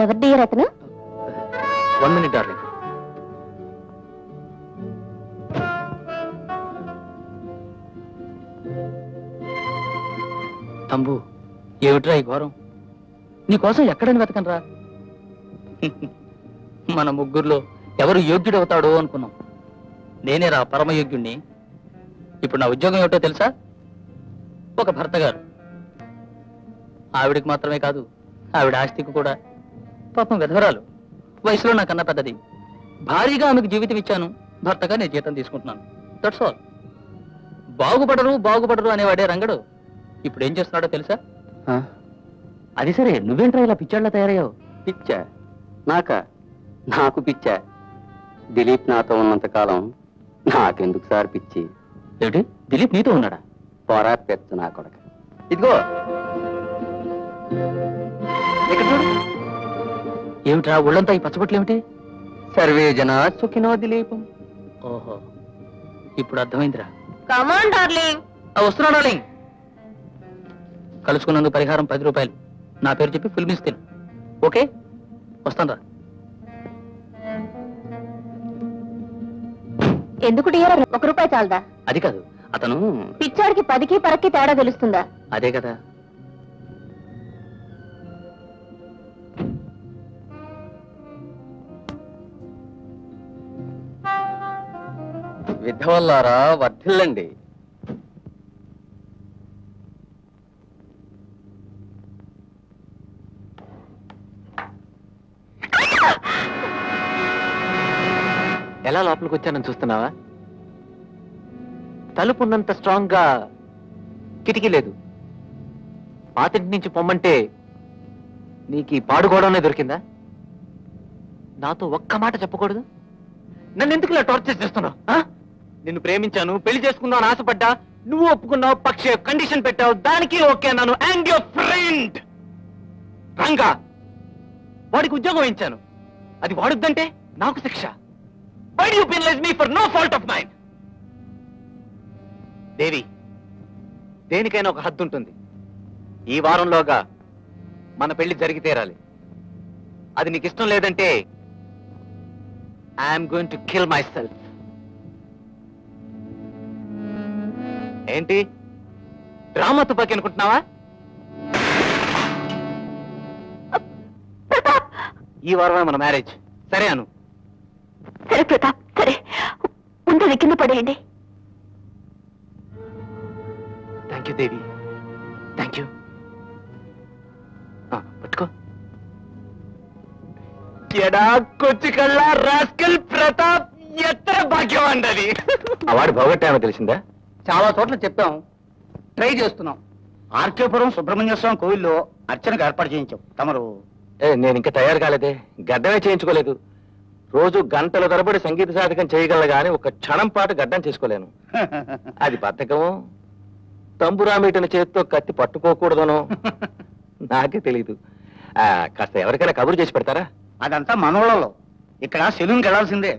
ఎవరి డియర్ అతను? 1 minute darling. Thumb, ఏమిట్రా ఈ ఘోరం? నీకోసం ఎక్కడని వెతకనరా? మన ముగ్గురులో ఎవరు యోగ్యుడవుతాడో అనుకున్నాం. నేనేరా పరమయోగ్యుణ్ణి. ఇప్పుడు నా ఉద్యోగం ఏమిటో తెలుసా? ఒక భర్త గారు. ఆవిడికి మాత్రమే కాదు, ఆవిడ ఆస్తికి కూడా. పాపం విధవరాలు, వయసులో నాకన్నా పెద్దది. భారీగా ఆమెకు జీవితం ఇచ్చాను, భర్తగా నేను జీతం తీసుకుంటున్నాను. That's all. బాగుపడరు అనేవాడే రంగడు ఇప్పుడు ఏం చేస్తున్నాడో తెలుసా? అది సరే, నువ్వేంట్రా ఇలా పిచ్చాళ్ళ తయారయ్యావు? పిచ్చా? నాకు పిచ్చా? దిలీప్ నాతో ఉన్నంత కాలం నాకెందుకు సార్ పిచ్చి? ఏమిటి, దిలీప్ నీతో ఉన్నాడా? పొరా పెచ్చ నా కొడక. ఇదిగో ఇక్కడ చూడు. ఏమిట్రా ఒళ్ళంతా ఈ పచ్చబొట్లు ఏమిటి? సర్వే జనా సుఖినో దిలీపం. ఓహో, ఇప్పుడు అర్థమైందిరా. Come on darling. వస్తున్నా డార్లింగ్. కలుసుకున్నందుకు పరిహారం 10 రూపాయలు. నా పేరు చెప్పి ఫుల్ మీల్స్ తిను. ఓకే, వస్తాను రా. ఎందుకు డియర్? 1 రూపాయి చాలదా? అది కాదు, అతను పిచ్చాడికి 10కి పరక్కి తేడా తెలుస్తుందా? అదే కదా. విధవల్లారా వర్ధిల్లండి. ఎలా లోపలికి వచ్చానని చూస్తున్నావా? తలుపున్నంత స్ట్రాంగ్ గా కిటికీ లేదు. పాతింటి నుంచి పొమ్మంటే నీకు ఈ పాడుకోవడమే దొరికిందా? నాతో ఒక్క మాట చెప్పకూడదు? నన్ను ఎందుకు ఇలా టార్చర్ చేస్తున్నావు? నిన్ను ప్రేమించాను, పెళ్లి చేసుకుందాం అని ఆశపడ్డా, నువ్వు ఒప్పుకున్నావు, పక్షే కండిషన్ పెట్టావు, దానికి ఓకే అన్నాను. అండ్ యువర్ ఫ్రెండ్ రంగా, వాడికి ఉద్యోగం ఇచ్చాను, అది వాడుద్దంటే నాకు శిక్ష. Why do you penalize me for no fault of mine? దేవి, దేనికైనా ఒక హద్దు ఉంటుంది. ఈ వారంలోగా మన పెళ్లి జరిగి తీరాలి. అది నీకు ఇష్టం లేదంటే I'm going to kill my self. ఏంటి డ్రామా తుపాకి అనుకుంటున్నావా? ఈ వారమే మన మ్యారేజ్, సరే అను. సరే ప్రతాప్, సరే ముందు కింద పడేయండి. Thank you Devi, thank you. పట్టుకో. ఎడా కొచ్చి కళ్ళ రాస్కల్ ప్రతాప్, ఎత్తర భాగ్యం అండి. అవార్డు పోగొట్టామో తెలిసిందా? చాలా చోట్ల చెప్పాం, ట్రై చేస్తున్నాం. ఆర్కేపురం సుబ్రహ్మణ్య స్వామి కోవిల్లో అర్చనకు ఏర్పాటు చేయించాం. తమరు? నేను ఇంకా తయారు కాలేదే, గడ్డమే చేయించుకోలేదు. రోజు గంటల తరబడి సంగీత సాధకం చేయగల గాని ఒక క్షణం పాటు గడ్డం చేసుకోలేను. అది బద్ధకమో, తంబురామీటన చేతితో కత్తి పట్టుకోకూడదనో నాకే తెలీదు. కాస్త ఎవరికైనా కబురు చేసి పెడతారా? అదంతా మనోళ్ళలో, ఇక్కడ సెలూన్కి వెళ్లాల్సిందే.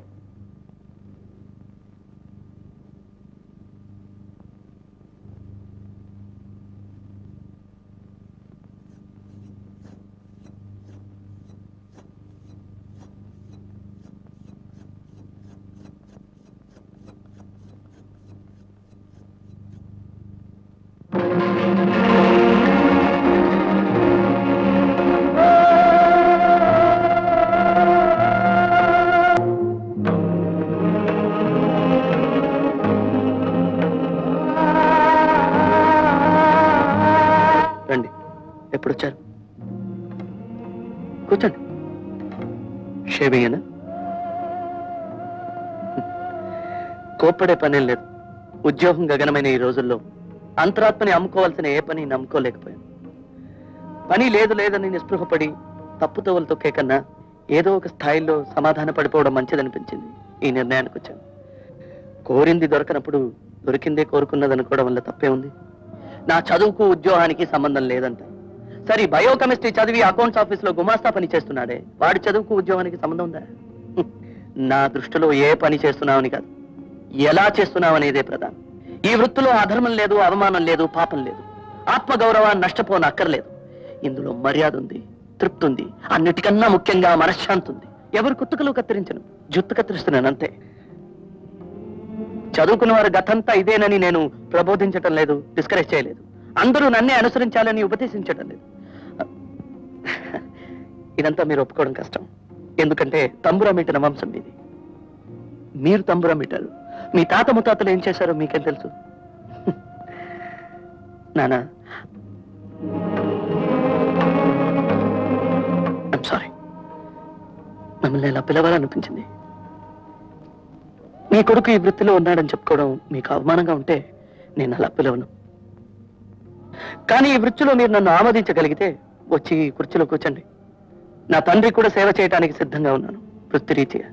రండి, ఎప్పుడు వచ్చారు? కూర్చోండి. షేవింగేనా? కోప్పడే పనేం లేదు. ఉద్యోగం గగనమైన ఈ రోజుల్లో అంతరాత్మని అమ్ముకోవాల్సిన ఏ పని నమ్ముకోలేకపోయాను. పని లేదు లేదని నిస్పృహపడి తప్పుతోవలు తొక్కే కన్నా ఏదో ఒక స్థాయిలో సమాధాన పడిపోవడం మంచిదనిపించింది. ఈ నిర్ణయానికి వచ్చాను. కోరింది దొరకనప్పుడు దొరికిందే కోరుకున్నదనుకోవడం వల్ల తప్పే ఉంది. నా చదువుకు ఉద్యోగానికి సంబంధం లేదంట. సరే, బయోకెమిస్ట్రీ చదివి అకౌంట్స్ ఆఫీస్ లో గుమాస్తా పని చేస్తున్నాడే, వాడి చదువుకు ఉద్యోగానికి సంబంధం ఉందా? నా దృష్టిలో ఏ పని చేస్తున్నావని కాదు, ఎలా చేస్తున్నావనేదే ప్రధానం. ఈ వృత్తిలో అధర్మం లేదు, అవమానం లేదు, పాపం లేదు, ఆత్మగౌరవాన్ని నష్టపోనక్కర్లేదు. ఇందులో మర్యాద ఉంది, తృప్తి ఉంది, అన్నిటికన్నా ముఖ్యంగా మనశ్శాంతి ఉంది. ఎవరు కుత్తుకలు కత్తిరించను, జుత్తు కత్తిరిస్తున్నాను అంతే. చదువుకున్న వారి గతంతా ఇదేనని నేను ప్రబోధించటం లేదు, డిస్కరేజ్ చేయలేదు. అందరూ నన్నే అనుసరించాలని ఉపదేశించటం లేదు. ఇదంతా మీరు ఒప్పుకోవడం కష్టం, ఎందుకంటే తంబురా మీటిన వంశం మీది. మీరు తంబురా మీటారు, మీ తాత ముత్తాతలు ఏం చేశారో మీకేం తెలుసు? నానా, ఐమ్ సారీ, మిమ్మల్ని ఇలా పిలవాలనిపించింది. మీ కొడుకు ఈ వృత్తిలో ఉన్నాడని చెప్పుకోవడం మీకు అవమానంగా ఉంటే నేను అలా పిలవను. కానీ ఈ వృత్తిలో మీరు నన్ను ఆమోదించగలిగితే వచ్చి కుర్చీలో కూర్చోండి. నా తండ్రి కూడా సేవ చేయడానికి సిద్ధంగా ఉన్నాను వృత్తిరీత్యా.